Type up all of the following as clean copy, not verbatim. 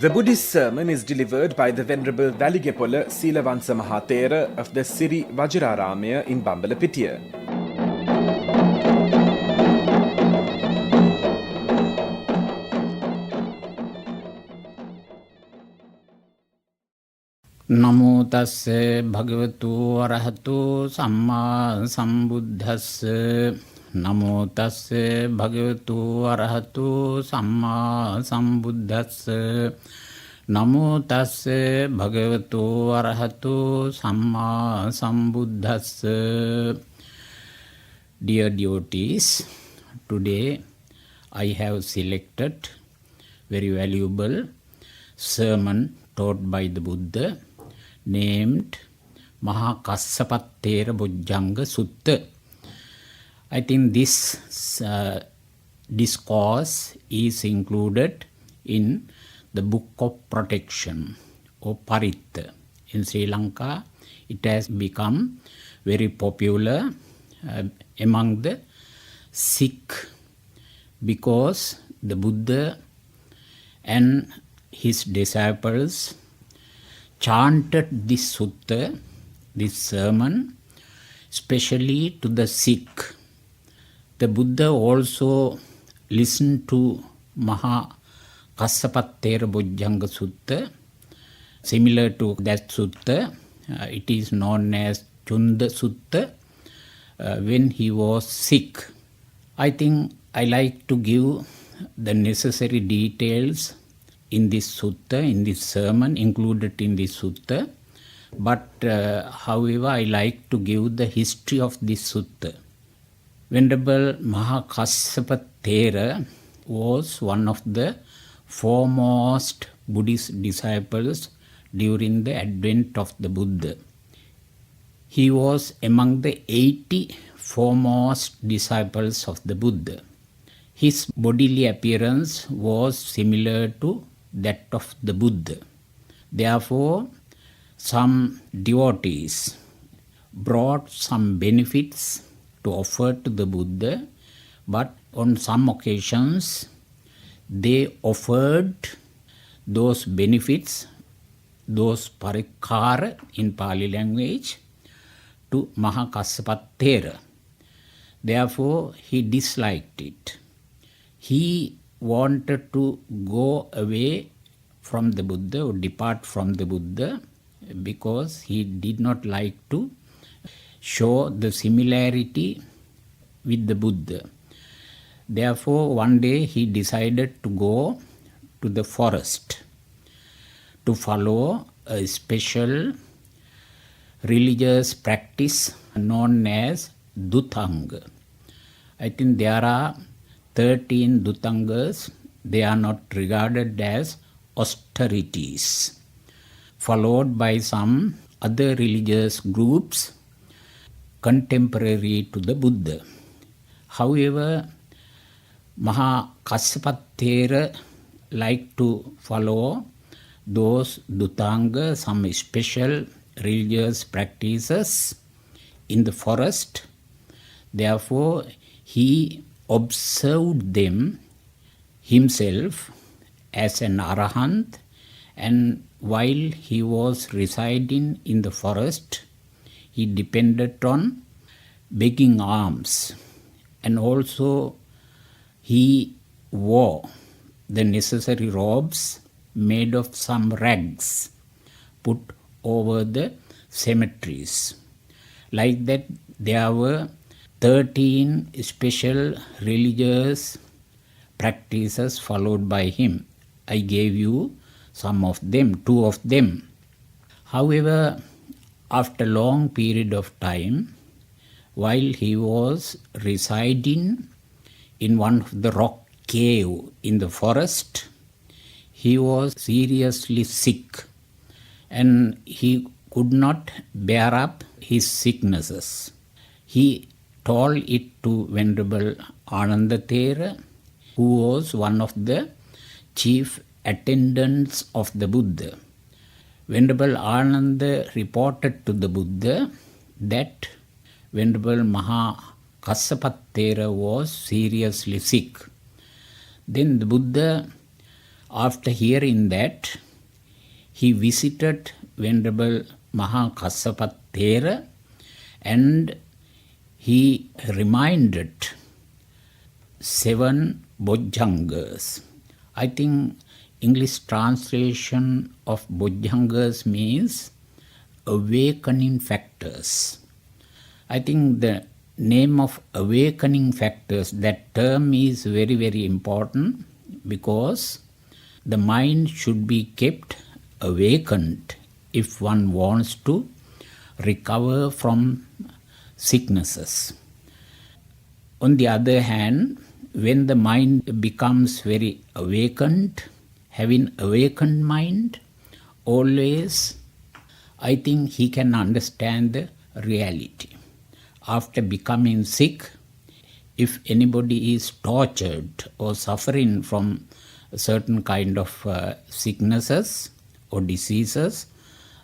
The Buddhist sermon is delivered by the Venerable Weligepola Seelawansa Maha Thera of the Siri Vajraramaya in Bambalapitiya. නමෝ තස්ස භගවතු අරහතු සම්මා සම්බුද්දස්ස නමෝ තස්ස භගවතු අරහතු සම්මා සම්බුද්දස්ස නමෝ තස්ස භගවතු අරහතු සම්මා සම්බුද්දස්ස. Dear devotees, today I have selected very valuable sermon taught by the Buddha named Maha Thera Bojjhanga Sutta. I think this discourse is included in the Book of Protection or Paritta. In Sri Lanka, it has become very popular among the Sikh because the Buddha and his disciples chanted this sutta, this sermon, especially to the sick. The Buddha also listened to Maha Thera Bojjhanga Sutta. Similar to that sutta, it is known as Chunda Sutta when he was sick. I think I like to give the necessary details in this sutta, in this sermon included in this sutta, but however I like to give the history of this sutta. Venerable Maha Thera was one of the foremost Buddhist disciples during the advent of the Buddha. He was among the 80 foremost disciples of the Buddha. His bodily appearance was similar to that of the Buddha. Therefore, some devotees brought some benefits to offer to the Buddha, but on some occasions they offered those benefits, those parikkara in Pali language, to Maha Thera. Therefore, he disliked it. He wanted to go away from the Buddha or depart from the Buddha because he did not like to show the similarity with the Buddha. Therefore, one day he decided to go to the forest to follow a special religious practice known as Dhutanga. I think there are 13 Dhutangas. They are not regarded as austerities, followed by some other religious groups contemporary to the Buddha. However, Maha Thera liked to follow those Dhutanga, some special religious practices in the forest. Therefore, he observed them himself as an arahant, and while he was residing in the forest, he depended on begging alms, and also he wore the necessary robes made of some rags put over the cemeteries. Like that, there were 13 special religious practices followed by him. I gave you some of them, 2 of them. However, after a long period of time, while he was residing in one of the rock cave in the forest, he was seriously sick and he could not bear up his sicknesses. He told it to Venerable Thera, who was one of the chief attendants of the Buddha. Venerable Ananda reported to the Buddha that Venerable Maha Thera was seriously sick. Then the Buddha After hearing that, he visited Venerable Maha Thera and he reminded 7 Bojjhangas. I think English translation of Bojjhangas means awakening factors. I think the name of awakening factors, that term is very, very important because the mind should be kept awakened if one wants to recover from sicknesses. On the other hand, when the mind becomes very awakened, having awakened mind, always I think he can understand the reality. After becoming sick, if anybody is tortured or suffering from a certain kind of sicknesses or diseases,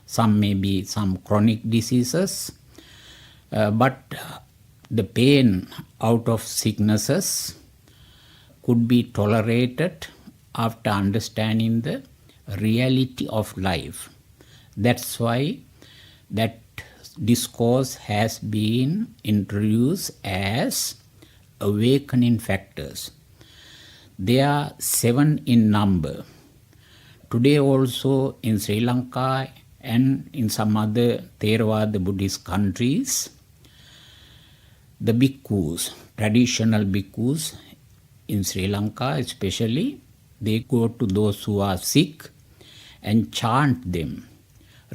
some may be some chronic diseases, but the pain out of sicknesses could be tolerated after understanding the reality of life. That's why that discourse has been introduced as awakening factors. They are 7 in number. Today also in Sri Lanka and in some other Theravada Buddhist countries, the bhikkhus, traditional bhikkhus in Sri Lanka especially, they go to those who are sick and chant them,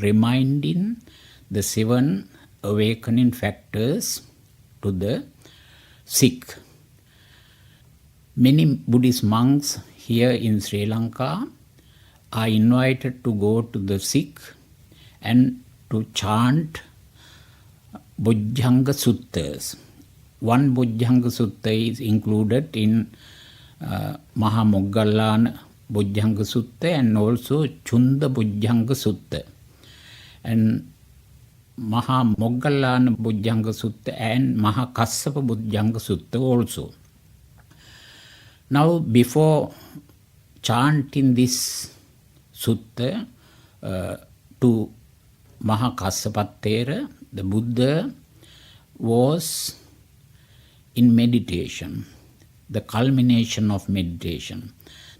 reminding the 7 awakening factors to the sick. Many Buddhist monks here in Sri Lanka are invited to go to the sick and to chant Bojjhanga Suttas. One Bojjhanga Sutta is included in Maha Moggallana Bojjhanga Sutta and also Chunda Bojjhanga Sutta. And Maha Moggallana Bojjhanga Sutta and Maha Kassapa Bojjhanga Sutta also. Now, before chanting this sutta to Maha Thera, the Buddha was in meditation, the culmination of meditation.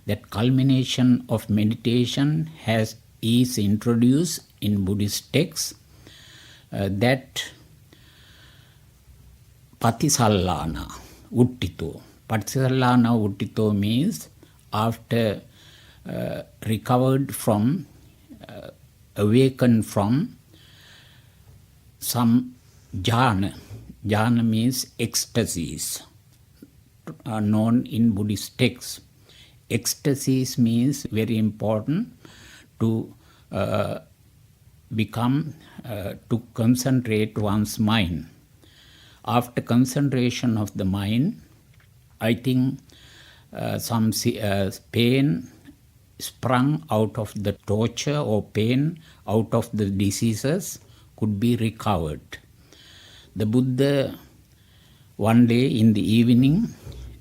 That culmination of meditation is introduced in Buddhist texts, that Patisallana Uttito. Patisallana Uttito means after recovered from, awakened from some jhana. Jhana means ecstasies, known in Buddhist texts. Ecstasies means very important to to concentrate one's mind. After concentration of the mind, I think some pain sprung out of the torture or pain out of the diseases could be recovered. The Buddha, one day in the evening,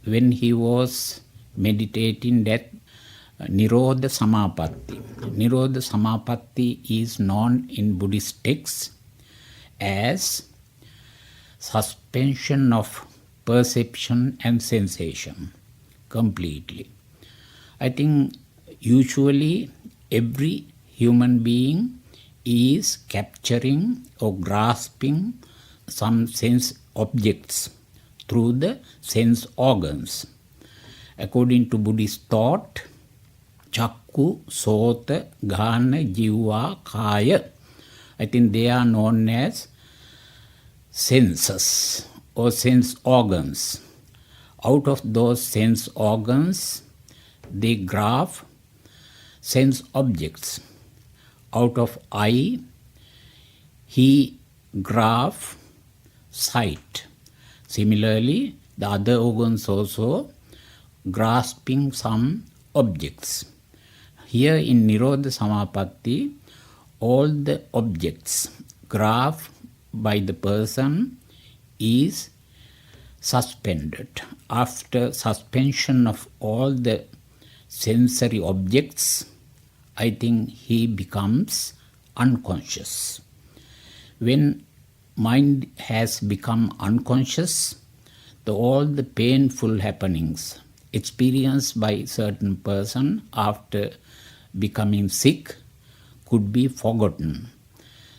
when he was meditating that Nirodha Samapatti. Nirodha Samapatti is known in Buddhist texts as suspension of perception and sensation completely. I think usually every human being is capturing or grasping some sense objects through the sense organs. According to Buddhist thought, Chakku, Sota, Ghana, Jiva, Kaya, I think they are known as senses or sense organs. Out of those sense organs, they graph sense objects. Out of eye, he graph sight. Similarly, the other organs also grasping some objects. Here in Nirodha Samapatti, all the objects grasped by the person is suspended. After suspension of all the sensory objects, I think he becomes unconscious. When mind has become unconscious, all the painful happenings experienced by certain person after becoming sick could be forgotten.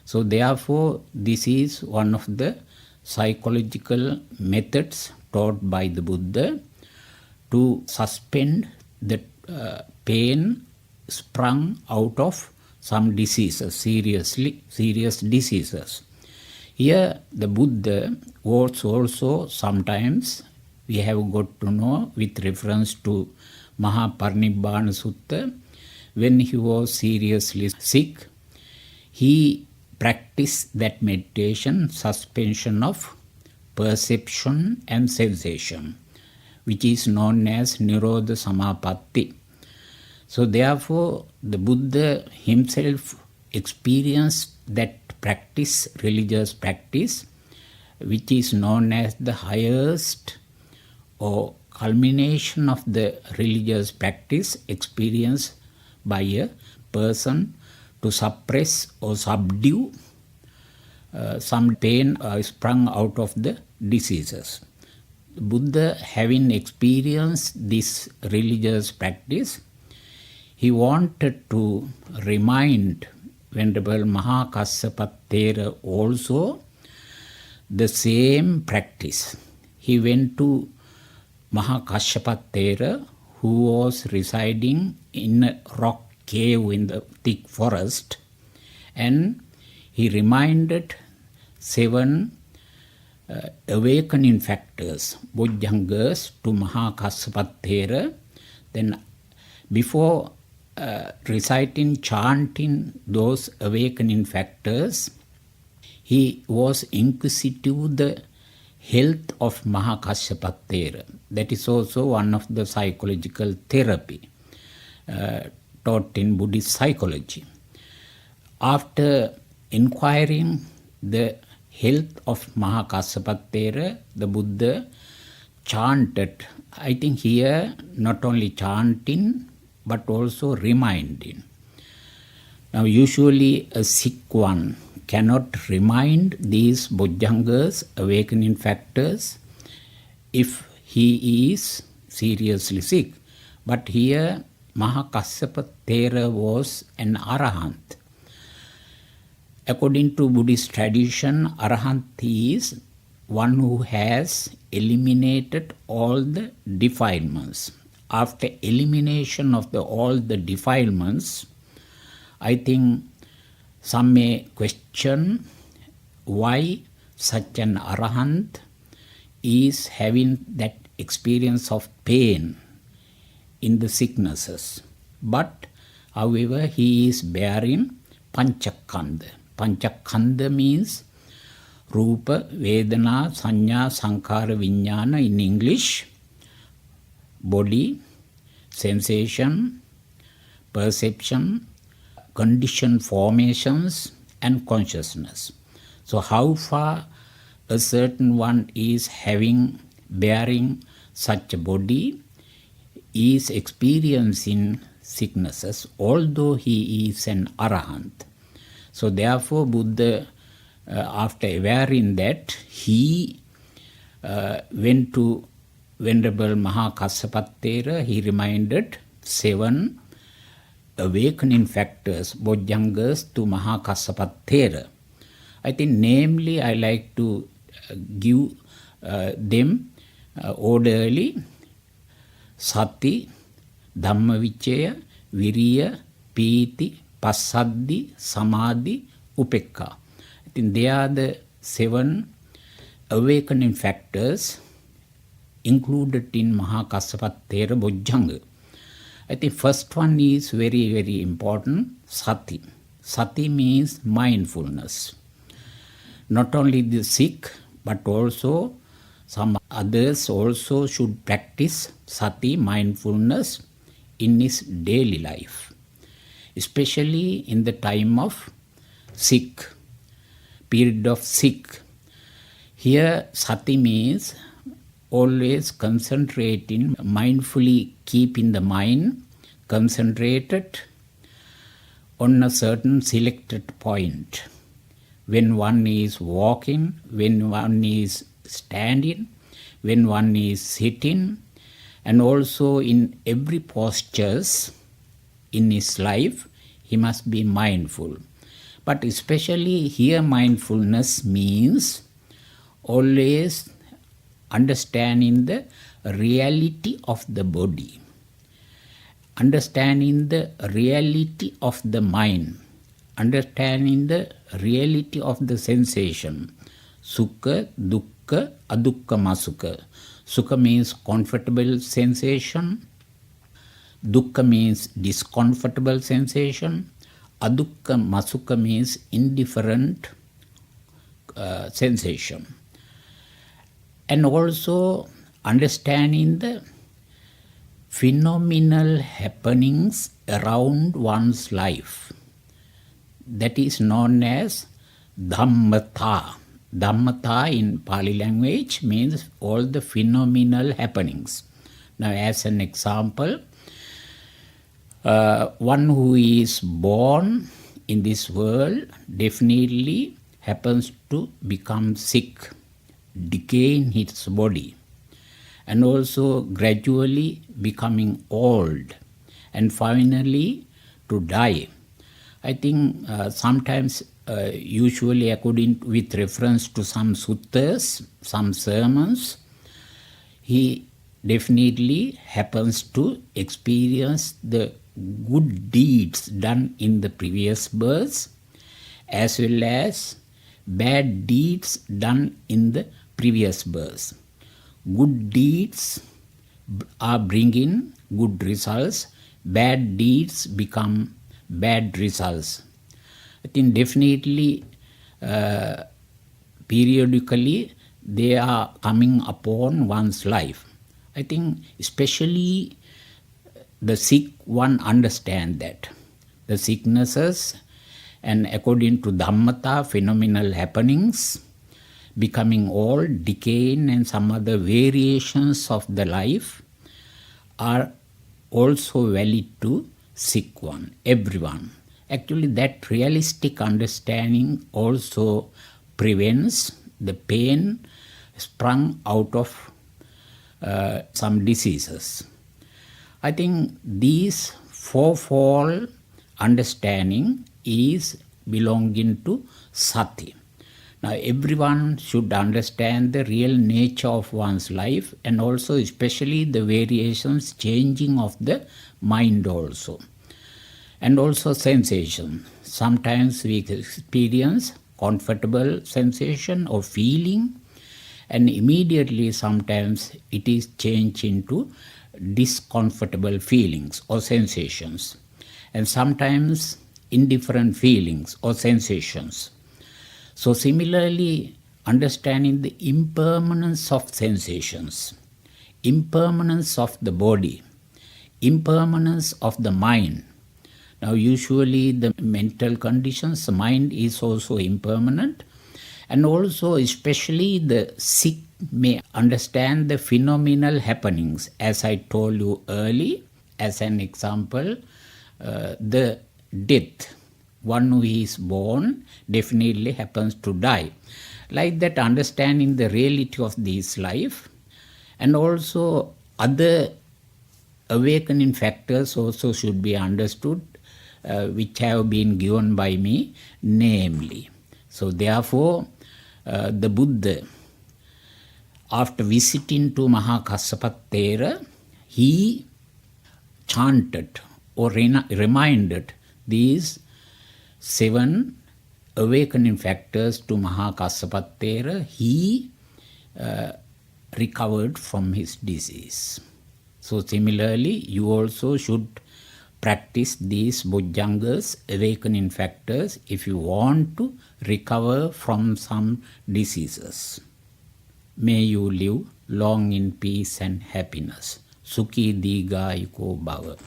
So therefore, this is one of the psychological methods taught by the Buddha to suspend the pain sprung out of some diseases, serious diseases. Here the Buddha was also sometimes, we have got to know with reference to Mahaparinibbana Sutta, when he was seriously sick, he practiced that meditation, suspension of perception and sensation, which is known as Nirodha Samapatti. So therefore, the Buddha himself experienced that practice, religious practice, which is known as the highest or culmination of the religious practice experienced by a person to suppress or subdue some pain sprung out of the diseases. Buddha, having experienced this religious practice, he wanted to remind Venerable Maha Thera also the same practice. He went to Maha Thera, who was residing in a rock cave in the thick forest, and he reminded 7 awakening factors, Bojjhangas, to Maha Thera. Then before reciting, chanting those awakening factors, he was inquisitive the health of Maha Thera. That is also one of the psychological therapy taught in Buddhist psychology. After inquiring the health of Maha Thera, the Buddha chanted, I think here not only chanting but also reminding. Now usually a sick one cannot remind these Bojjhangas, awakening factors, if he is seriously sick. But here Maha Thera was an Arahant. According to Buddhist tradition, Arahant is one who has eliminated all the defilements. After elimination of all the defilements, I think some may question why such an Arahant is having that experience of pain in the sicknesses. But, however, he is bearing Panchakanda. Panchakanda means Rupa, Vedana, Sanya, Sankhara, Vijnana in English. Body, sensation, perception, conditioned formations, and consciousness. So how far a certain one is bearing such a body, is experiencing sicknesses, although he is an Arahant. So therefore Buddha, after awareing that, he went to Venerable Maha Thera. He reminded 7 awakening factors, Bojjhangas, to Maha Thera. I think namely I like to give them orderly: Sati, Dhammavicaya, Viriya, Piti, Passaddi, Samadhi, Upekka. I think they are the 7 awakening factors included in Maha Thera Bojjhanga. I think first one is very, very important, Sati. Sati means mindfulness. Not only the sick, but also some others also should practice Sati, mindfulness, in his daily life, especially in the time of period of sick. Here Sati means always concentrating, mindfully keep in the mind concentrated on a certain selected point. When one is walking, when one is standing, when one is sitting, and also in every postures in his life, he must be mindful. But especially here mindfulness means always understanding the reality of the body, understanding the reality of the mind, understanding the reality of the sensation. Sukha, dukkha, adukka masukha. Sukha means comfortable sensation. Dukkha means discomfortable sensation. Adukka masukha means indifferent sensation. And also understanding the phenomenal happenings around one's life. That is known as dhammata. Dhammata in Pali language means all the phenomenal happenings. Now, as an example, one who is born in this world definitely happens to become sick, decay in his body, and also gradually becoming old, and finally to die. I think sometimes, usually with reference to some suttas, some sermons, he definitely happens to experience the good deeds done in the previous births as well as bad deeds done in the previous births. Good deeds are bringing good results, bad deeds become bad results. I think definitely periodically they are coming upon one's life. I think especially the sick one understand that. The sicknesses and according to Dhammata, phenomenal happenings, becoming old, decaying and some other variations of the life are also valid to sick one, everyone. Actually that realistic understanding also prevents the pain sprung out of some diseases. I think this fourfold understanding is belonging to Sati. Now everyone should understand the real nature of one's life and also especially the variations changing of the mind also. And also sensation. Sometimes we experience comfortable sensation or feeling and immediately sometimes it is changed into discomfortable feelings or sensations, and sometimes indifferent feelings or sensations. So similarly, understanding the impermanence of sensations, impermanence of the body, impermanence of the mind. Now usually the mental conditions, the mind is also impermanent, and also especially the sick may understand the phenomenal happenings. As I told you early, as an example, the death. One who is born definitely happens to die. Like that, understanding the reality of this life and also other awakening factors also should be understood, which have been given by me, namely. So therefore, the Buddha, after visiting to Maha Thera, he chanted or reminded these 7 awakening factors to Maha Thera. He recovered from his disease. So similarly, you also should practice these Bojjhangas, awakening factors, if you want to recover from some diseases. May you live long in peace and happiness. Sukhi Digayuko Bhava.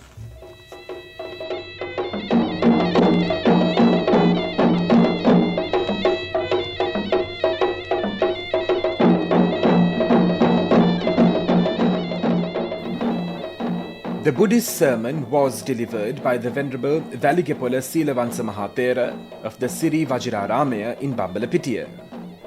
The Buddhist sermon was delivered by the Venerable Weligepola Seelawansa Maha Thera of the Siri Vajraramaya in Bambalapitiya.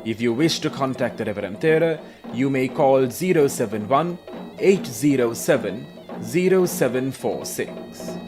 If you wish to contact the Reverend Thera, you may call 071 807 0746.